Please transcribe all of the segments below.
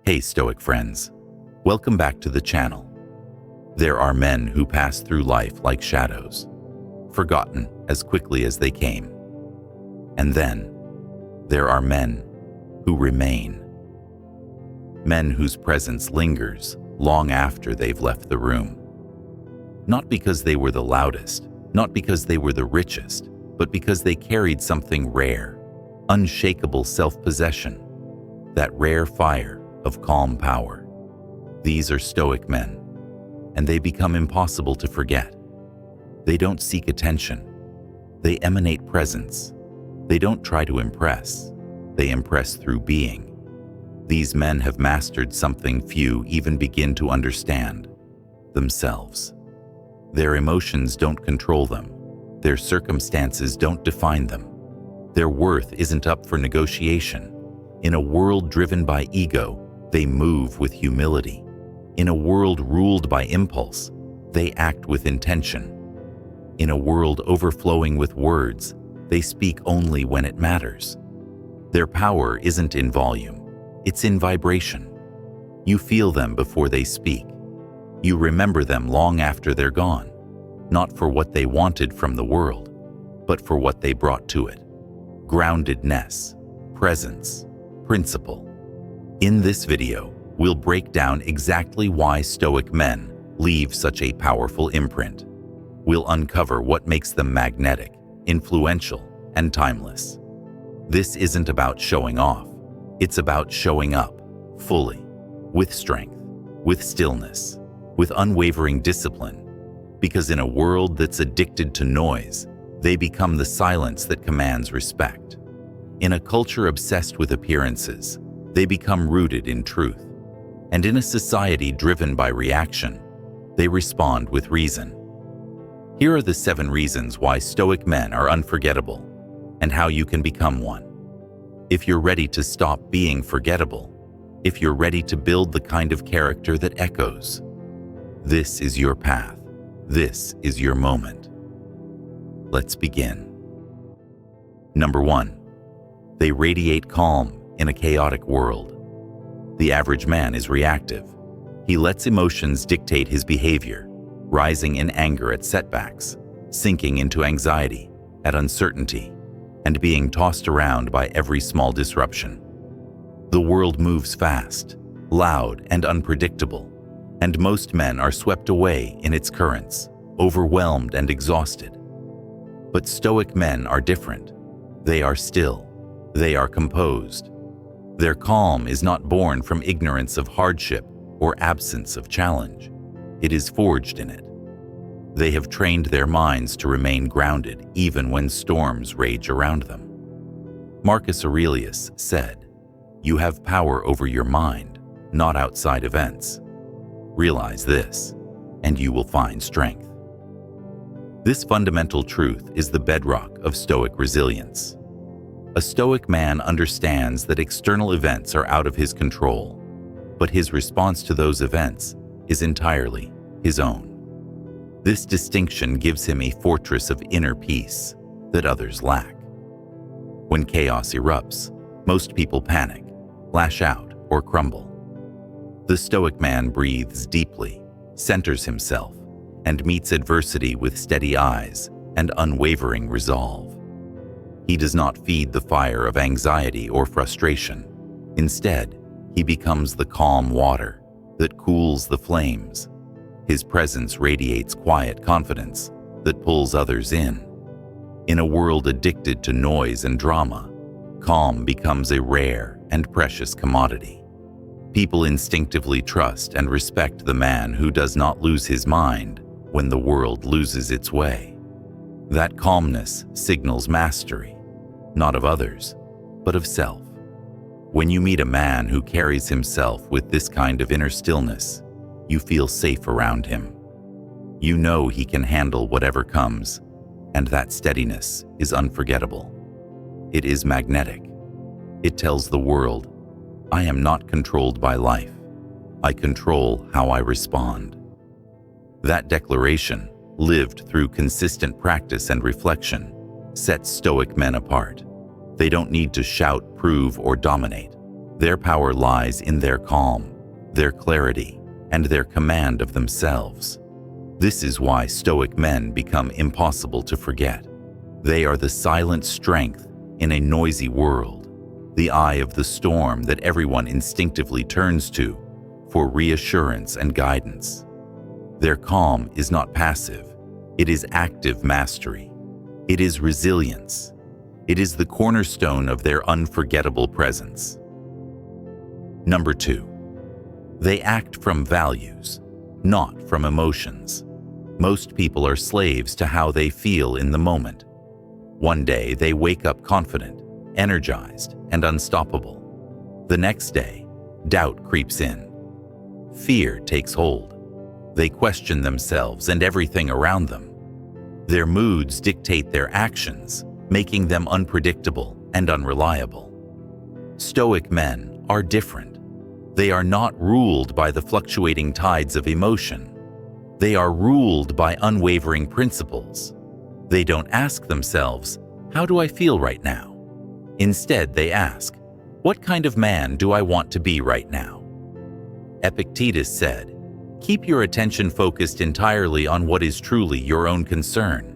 Hey Stoic friends, welcome back to the channel. There are men who pass through life like shadows, forgotten as quickly as they came. And then, there are men who remain. Men whose presence lingers long after they've left the room. Not because they were the loudest, not because they were the richest, but because they carried something rare, unshakable self-possession, that rare fire of calm power. These are Stoic men, and they become impossible to forget. They don't seek attention. They emanate presence. They don't try to impress. They impress through being. These men have mastered something few even begin to understand: themselves. Their emotions don't control them. Their circumstances don't define them. Their worth isn't up for negotiation. In a world driven by ego, they move with humility. In a world ruled by impulse, they act with intention. In a world overflowing with words, they speak only when it matters. Their power isn't in volume, it's in vibration. You feel them before they speak. You remember them long after they're gone, not for what they wanted from the world, but for what they brought to it. Groundedness, presence, principle. In this video, we'll break down exactly why Stoic men leave such a powerful imprint. We'll uncover what makes them magnetic, influential, and timeless. This isn't about showing off. It's about showing up, fully, with strength, with stillness, with unwavering discipline. Because in a world that's addicted to noise, they become the silence that commands respect. In a culture obsessed with appearances, they become rooted in truth. And in a society driven by reaction, they respond with reason. Here are the 7 reasons why Stoic men are unforgettable, and how you can become one. If you're ready to stop being forgettable, if you're ready to build the kind of character that echoes, this is your path. This is your moment. Let's begin. Number 1. They radiate calm in a chaotic world. The average man is reactive. He lets emotions dictate his behavior, rising in anger at setbacks, sinking into anxiety at uncertainty, and being tossed around by every small disruption. The world moves fast, loud, and unpredictable, and most men are swept away in its currents, overwhelmed and exhausted. But Stoic men are different. They are still. They are composed. Their calm is not born from ignorance of hardship or absence of challenge. It is forged in it. They have trained their minds to remain grounded even when storms rage around them. Marcus Aurelius said, "You have power over your mind, not outside events. Realize this, and you will find strength." This fundamental truth is the bedrock of Stoic resilience. A Stoic man understands that external events are out of his control, but his response to those events is entirely his own. This distinction gives him a fortress of inner peace that others lack. When chaos erupts, most people panic, lash out, or crumble. The Stoic man breathes deeply, centers himself, and meets adversity with steady eyes and unwavering resolve. He does not feed the fire of anxiety or frustration. Instead, he becomes the calm water that cools the flames. His presence radiates quiet confidence that pulls others in. In a world addicted to noise and drama, calm becomes a rare and precious commodity. People instinctively trust and respect the man who does not lose his mind when the world loses its way. That calmness signals mastery, not of others, but of self. When you meet a man who carries himself with this kind of inner stillness, you feel safe around him. You know he can handle whatever comes, and that steadiness is unforgettable. It is magnetic. It tells the world, I am not controlled by life. I control how I respond. That declaration, lived through consistent practice and reflection, sets Stoic men apart. They don't need to shout, prove, or dominate. Their power lies in their calm, their clarity, and their command of themselves. This is why Stoic men become impossible to forget. They are the silent strength in a noisy world, the eye of the storm that everyone instinctively turns to for reassurance and guidance. Their calm is not passive, it is active mastery. It is resilience. It is the cornerstone of their unforgettable presence. Number 2. They act from values, not from emotions. Most people are slaves to how they feel in the moment. One day they wake up confident, energized, and unstoppable. The next day, doubt creeps in. Fear takes hold. They question themselves and everything around them. Their moods dictate their actions, making them unpredictable and unreliable. Stoic men are different. They are not ruled by the fluctuating tides of emotion. They are ruled by unwavering principles. They don't ask themselves, "How do I feel right now?" Instead, they ask, "What kind of man do I want to be right now?" Epictetus said, "Keep your attention focused entirely on what is truly your own concern."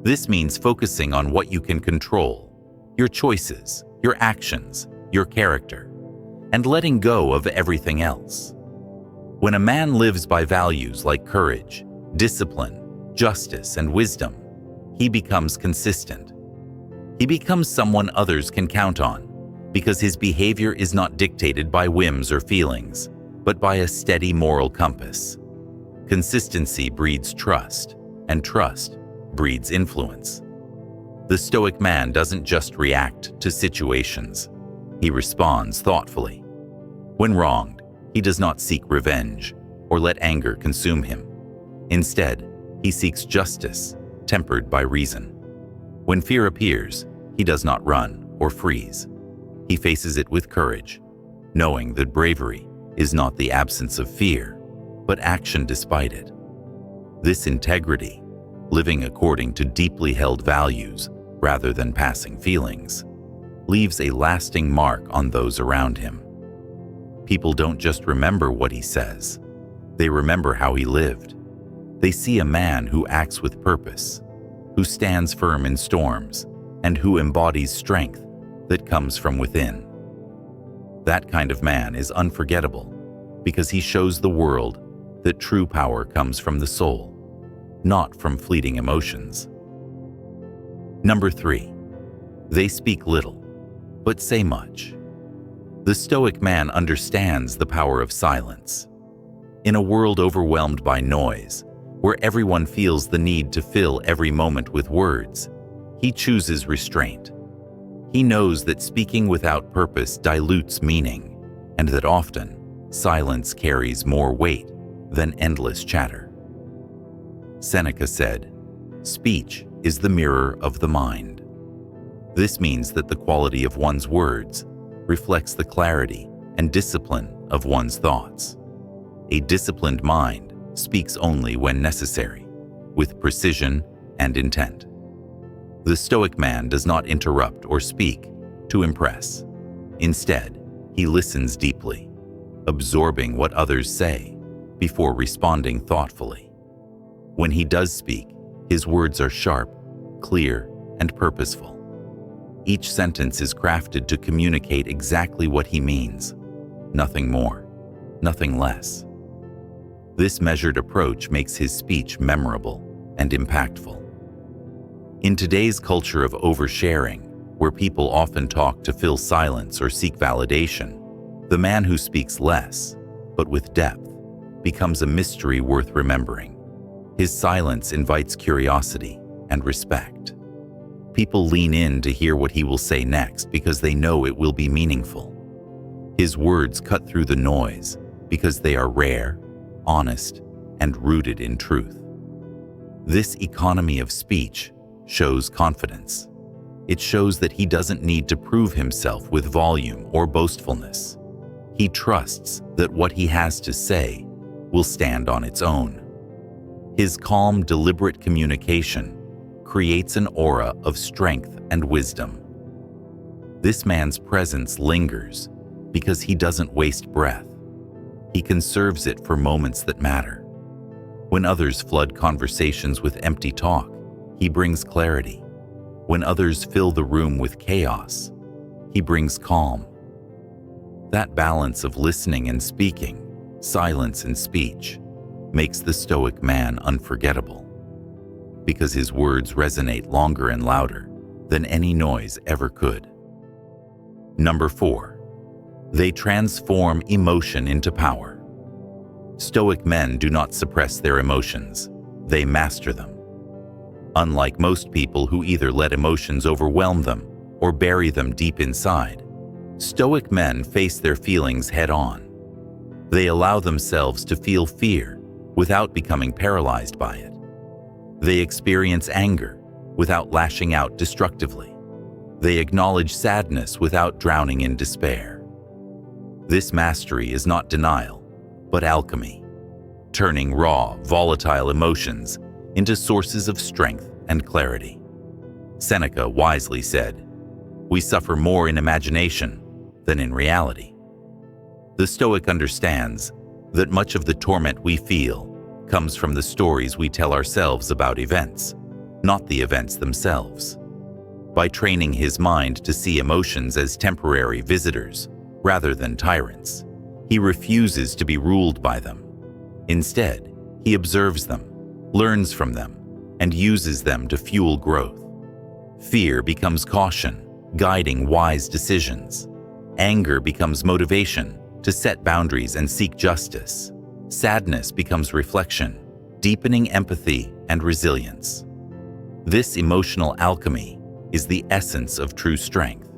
This means focusing on what you can control, your choices, your actions, your character, and letting go of everything else. When a man lives by values like courage, discipline, justice, and wisdom, he becomes consistent. He becomes someone others can count on, because his behavior is not dictated by whims or feelings, but by a steady moral compass. Consistency breeds trust, and trust breeds influence. The Stoic man doesn't just react to situations. He responds thoughtfully. When wronged, he does not seek revenge or let anger consume him. Instead, he seeks justice, tempered by reason. When fear appears, he does not run or freeze. He faces it with courage, knowing that bravery is not the absence of fear, but action despite it. This integrity, living according to deeply held values rather than passing feelings, leaves a lasting mark on those around him. People don't just remember what he says, they remember how he lived. They see a man who acts with purpose, who stands firm in storms, and who embodies strength that comes from within. That kind of man is unforgettable because he shows the world that true power comes from the soul, not from fleeting emotions. Number 3. They speak little, but say much. The Stoic man understands the power of silence. In a world overwhelmed by noise, where everyone feels the need to fill every moment with words, he chooses restraint. He knows that speaking without purpose dilutes meaning, and that often, silence carries more weight than endless chatter. Seneca said, "Speech is the mirror of the mind." This means that the quality of one's words reflects the clarity and discipline of one's thoughts. A disciplined mind speaks only when necessary, with precision and intent. The Stoic man does not interrupt or speak to impress. Instead, he listens deeply, absorbing what others say before responding thoughtfully. When he does speak, his words are sharp, clear, and purposeful. Each sentence is crafted to communicate exactly what he means, nothing more, nothing less. This measured approach makes his speech memorable and impactful. In today's culture of oversharing, where people often talk to fill silence or seek validation, the man who speaks less, but with depth, becomes a mystery worth remembering. His silence invites curiosity and respect. People lean in to hear what he will say next because they know it will be meaningful. His words cut through the noise because they are rare, honest, and rooted in truth. This economy of speech shows confidence. It shows that he doesn't need to prove himself with volume or boastfulness. He trusts that what he has to say will stand on its own. His calm, deliberate communication creates an aura of strength and wisdom. This man's presence lingers, Because he doesn't waste breath. He conserves it for moments that matter. When others flood conversations with empty talk, he brings clarity. When others fill the room with chaos, he brings calm. That balance of listening and speaking, silence and speech, makes the Stoic man unforgettable, because his words resonate longer and louder than any noise ever could. Number 4. They transform emotion into power. Stoic men do not suppress their emotions, they master them. Unlike most people who either let emotions overwhelm them or bury them deep inside, Stoic men face their feelings head-on. They allow themselves to feel fear without becoming paralyzed by it. They experience anger without lashing out destructively. They acknowledge sadness without drowning in despair. This mastery is not denial, but alchemy, turning raw, volatile emotions into sources of strength and clarity. Seneca wisely said, "We suffer more in imagination than in reality." The Stoic understands that much of the torment we feel comes from the stories we tell ourselves about events, not the events themselves. By training his mind to see emotions as temporary visitors rather than tyrants, he refuses to be ruled by them. Instead, he observes them, learns from them, and uses them to fuel growth. Fear becomes caution, guiding wise decisions. Anger becomes motivation to set boundaries and seek justice. Sadness becomes reflection, deepening empathy and resilience. This emotional alchemy is the essence of true strength.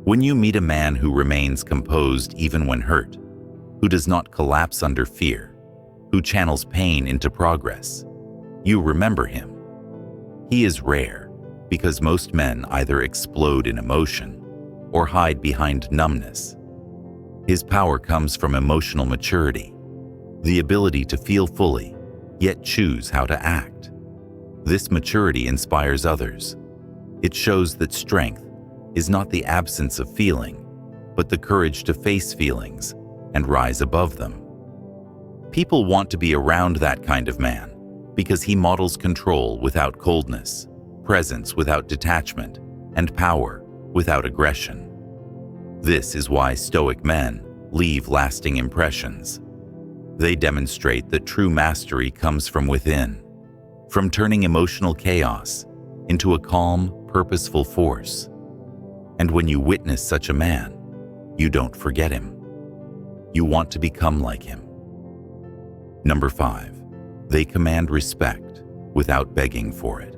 When you meet a man who remains composed even when hurt, who does not collapse under fear, who channels pain into progress, you remember him. He is rare because most men either explode in emotion or hide behind numbness. His power comes from emotional maturity, the ability to feel fully, yet choose how to act. This maturity inspires others. It shows that strength is not the absence of feeling, but the courage to face feelings and rise above them. People want to be around that kind of man because he models control without coldness, presence without detachment, and power without aggression. This is why Stoic men leave lasting impressions. They demonstrate that true mastery comes from within, from turning emotional chaos into a calm, purposeful force. And when you witness such a man, you don't forget him. You want to become like him. Number 5. They command respect without begging for it.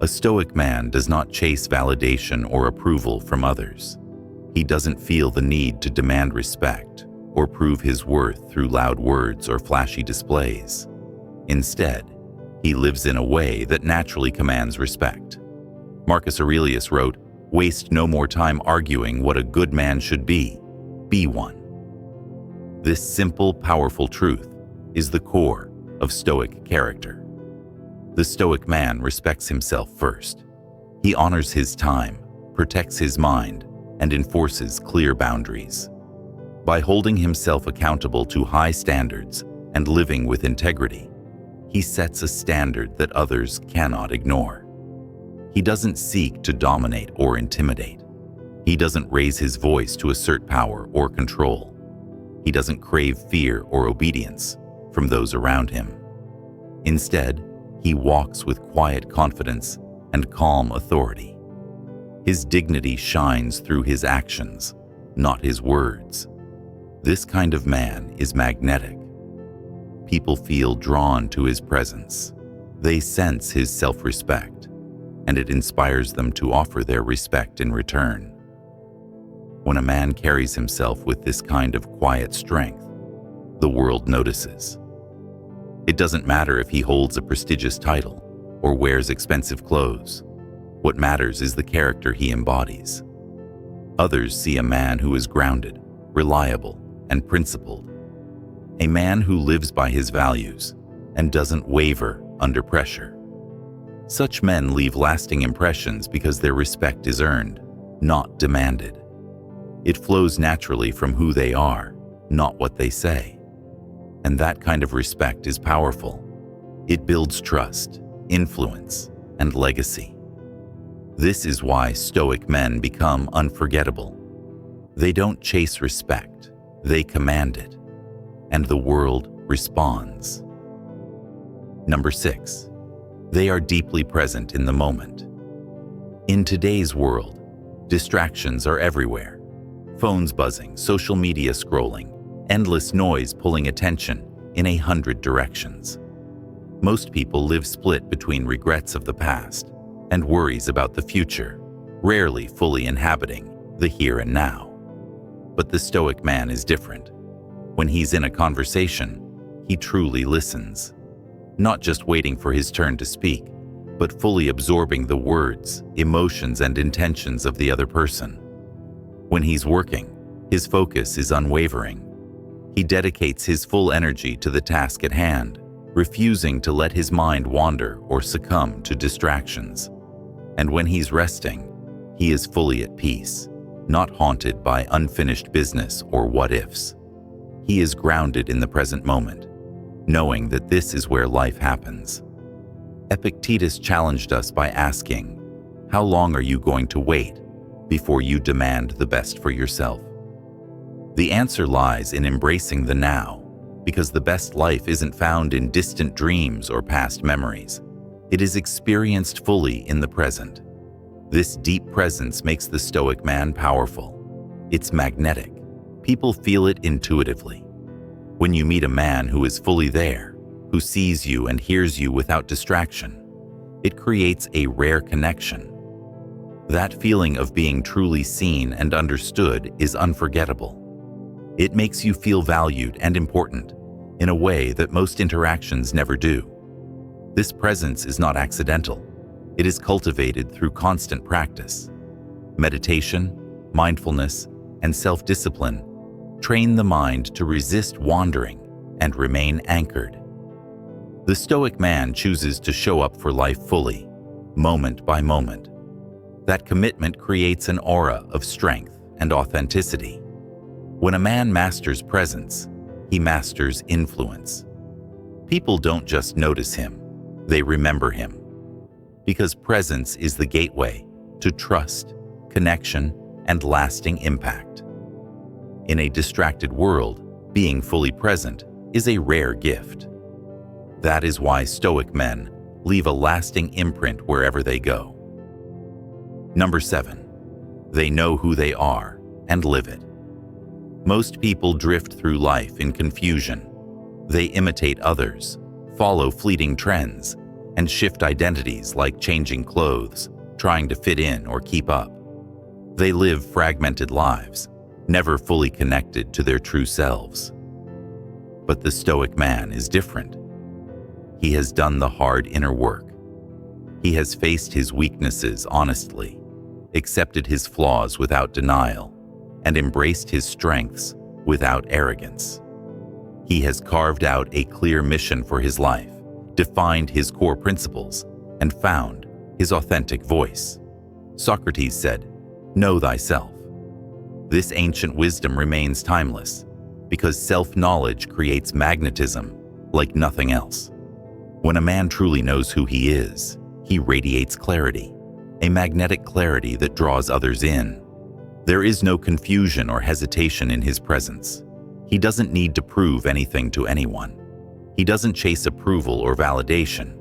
A Stoic man does not chase validation or approval from others. He doesn't feel the need to demand respect or prove his worth through loud words or flashy displays. Instead, he lives in a way that naturally commands respect. Marcus Aurelius wrote, "Waste no more time arguing what a good man should be one." This simple, powerful truth is the core of Stoic character. The Stoic man respects himself first. He honors his time, protects his mind, and enforces clear boundaries. By holding himself accountable to high standards and living with integrity, he sets a standard that others cannot ignore. He doesn't seek to dominate or intimidate. He doesn't raise his voice to assert power or control. He doesn't crave fear or obedience from those around him. Instead, he walks with quiet confidence and calm authority. His dignity shines through his actions, not his words. This kind of man is magnetic. People feel drawn to his presence. They sense his self-respect, and it inspires them to offer their respect in return. When a man carries himself with this kind of quiet strength, the world notices. It doesn't matter if he holds a prestigious title or wears expensive clothes. What matters is the character he embodies. Others see a man who is grounded, reliable, and principled. A man who lives by his values and doesn't waver under pressure. Such men leave lasting impressions because their respect is earned, not demanded. It flows naturally from who they are, not what they say. And that kind of respect is powerful. It builds trust, influence, and legacy. This is why Stoic men become unforgettable. They don't chase respect, they command it, and the world responds. Number 6, they are deeply present in the moment. In today's world, distractions are everywhere. Phones buzzing, social media scrolling, endless noise pulling attention in 100 directions. Most people live split between regrets of the past and worries about the future, rarely fully inhabiting the here and now. But the Stoic man is different. When he's in a conversation, he truly listens, not just waiting for his turn to speak, but fully absorbing the words, emotions, and intentions of the other person. When he's working, his focus is unwavering. He dedicates his full energy to the task at hand, refusing to let his mind wander or succumb to distractions. And when he's resting, he is fully at peace, not haunted by unfinished business or what-ifs. He is grounded in the present moment, knowing that this is where life happens. Epictetus challenged us by asking, "How long are you going to wait before you demand the best for yourself?" The answer lies in embracing the now, because the best life isn't found in distant dreams or past memories. It is experienced fully in the present. This deep presence makes the Stoic man powerful. It's magnetic. People feel it intuitively. When you meet a man who is fully there, who sees you and hears you without distraction, it creates a rare connection. That feeling of being truly seen and understood is unforgettable. It makes you feel valued and important in a way that most interactions never do. This presence is not accidental. It is cultivated through constant practice. Meditation, mindfulness, and self-discipline train the mind to resist wandering and remain anchored. The Stoic man chooses to show up for life fully, moment by moment. That commitment creates an aura of strength and authenticity. When a man masters presence, he masters influence. People don't just notice him, they remember him. Because presence is the gateway to trust, connection, and lasting impact. In a distracted world, being fully present is a rare gift. That is why Stoic men leave a lasting imprint wherever they go. Number 7, they know who they are and live it. Most people drift through life in confusion. They imitate others, follow fleeting trends, and shift identities like changing clothes, trying to fit in or keep up. They live fragmented lives, never fully connected to their true selves. But the Stoic man is different. He has done the hard inner work. He has faced his weaknesses honestly, accepted his flaws without denial, and embraced his strengths without arrogance. He has carved out a clear mission for his life, defined his core principles, and found his authentic voice. Socrates said, "Know thyself." This ancient wisdom remains timeless because self-knowledge creates magnetism like nothing else. When a man truly knows who he is, he radiates clarity, a magnetic clarity that draws others in. There is no confusion or hesitation in his presence. He doesn't need to prove anything to anyone. He doesn't chase approval or validation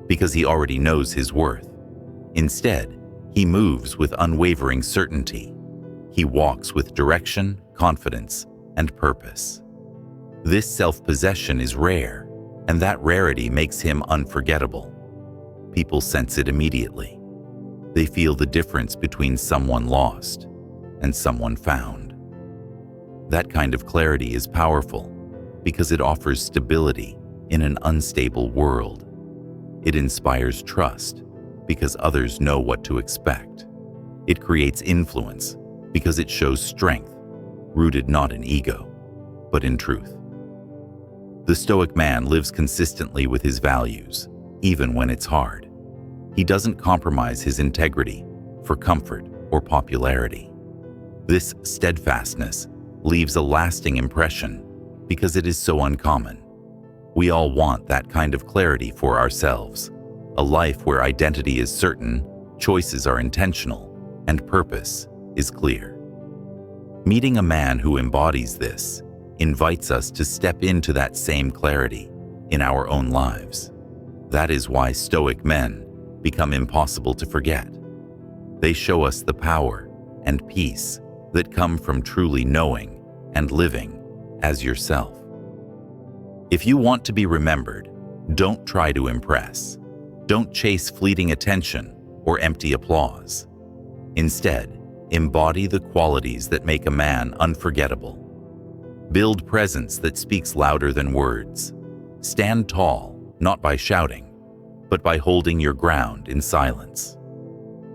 because he already knows his worth. Instead, he moves with unwavering certainty. He walks with direction, confidence, and purpose. This self-possession is rare, and that rarity makes him unforgettable. People sense it immediately. They feel the difference between someone lost and someone found. That kind of clarity is powerful because it offers stability in an unstable world. It inspires trust because others know what to expect. It creates influence because it shows strength, rooted not in ego, but in truth. The Stoic man lives consistently with his values, even when it's hard. He doesn't compromise his integrity for comfort or popularity. This steadfastness leaves a lasting impression because it is so uncommon. We all want that kind of clarity for ourselves, a life where identity is certain, choices are intentional, and purpose is clear. Meeting a man who embodies this invites us to step into that same clarity in our own lives. That is why Stoic men become impossible to forget. They show us the power and peace that come from truly knowing and living as yourself. If you want to be remembered, don't try to impress. Don't chase fleeting attention or empty applause. Instead, embody the qualities that make a man unforgettable. Build presence that speaks louder than words. Stand tall, not by shouting, but by holding your ground in silence.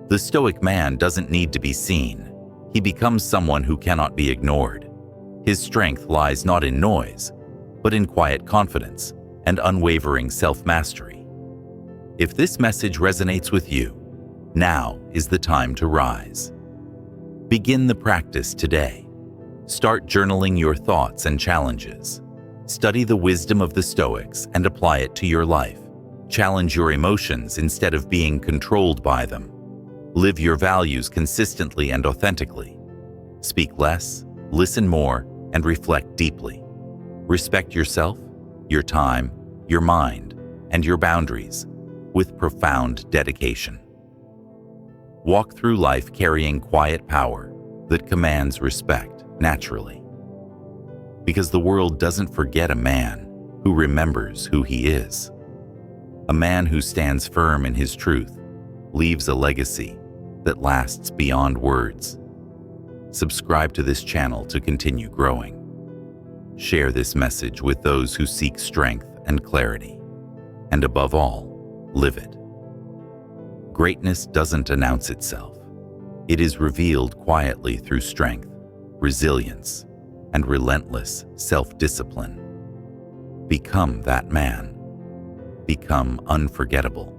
The Stoic man doesn't need to be seen. He becomes someone who cannot be ignored. His strength lies not in noise, but in quiet confidence and unwavering self-mastery. If this message resonates with you, now is the time to rise. Begin the practice today. Start journaling your thoughts and challenges. Study the wisdom of the Stoics and apply it to your life. Challenge your emotions instead of being controlled by them. Live your values consistently and authentically. Speak less, listen more, and reflect deeply. Respect yourself, your time, your mind, and your boundaries with profound dedication. Walk through life carrying quiet power that commands respect naturally. Because the world doesn't forget a man who remembers who he is. A man who stands firm in his truth leaves a legacy that lasts beyond words. Subscribe to this channel to continue growing. Share this message with those who seek strength and clarity. And above all, live it. Greatness doesn't announce itself. It is revealed quietly through strength, resilience, and relentless self-discipline. Become that man. Become unforgettable.